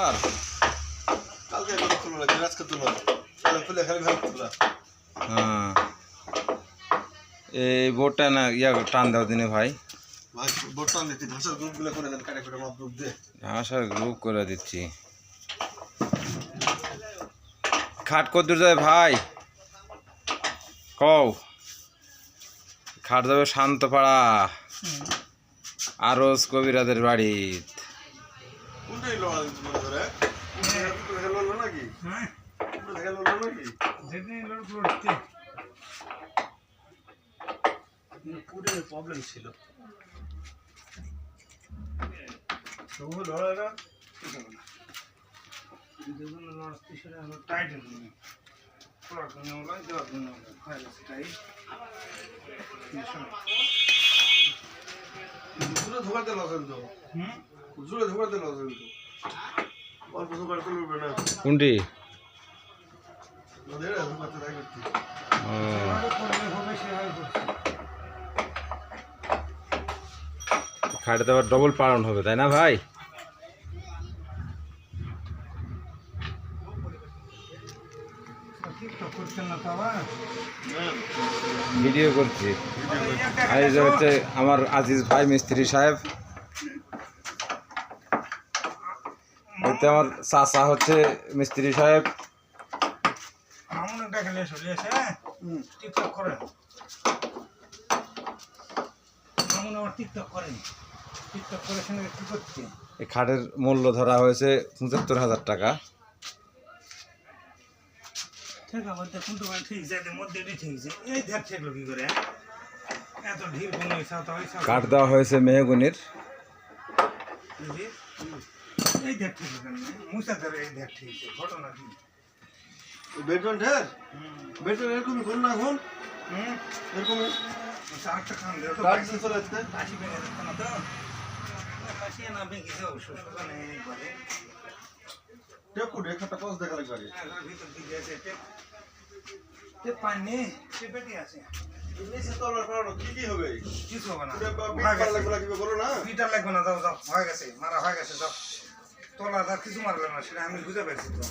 আর কালকে করে তুলো না আজকে তুলো কালকে তুলে খালি ভালো তুলো হ্যাঁ এই বোটটা না ইয়া টান দাও দিনে ভাই ভাই বোটটা নিতে ঘাসের গ্রুপগুলো করে দেন কাটা করে মাপ গ্রুপ দে ঘাসের গ্রুপ করে দিচ্ছি খাট কদ্দূর যায় ভাই কও খাট যাবে শান্তপাড়া আরজ কবিরাদের বাড়ি কোনটাই লড়া দিতে মনে করে কোনটা লড়লো নাকি হ্যাঁ কোনটা লড়লো নাকি যেদিন লড়তে পুরো প্রবলেম ছিল সব লড়াইরা ঠিক হবে না দুজন লড়তে সেটা হলো টাইট হলো না পুরো কোনো লড়াই দেওয়া কোনো হয় না টাইট জুড়ে ধোকাতে লসেন তো জুড়ে ধোকাতে লসেন তো অল্প ধোকাতে লড়বে না কোনটি ওদের ধোকাতে থাকে খাটে আবার ডবল পালন হবে তাই না ভাই ভিডিও করছি আর এই যে হচ্ছে আমার আজিজ ভাই মিস্ত্রি সাহেব এতে আমার চাচা হচ্ছে মিস্ত্রি সাহেব এই খাটের মূল্য ধরা হয়েছে ৭৫,০০০ টাকা কাঠ দেওয়া হয়েছে মেহগুনির বেটন ঢের বেটন এরকমই করুন না এখন এরকমই কি হবে কিছু হবে না লাগবে না যাও যাও হয়ে গেছে মারা হয়ে গেছে যাও তোলা কিছু মারবে না সেটা আমি বুঝে পেরেছি তো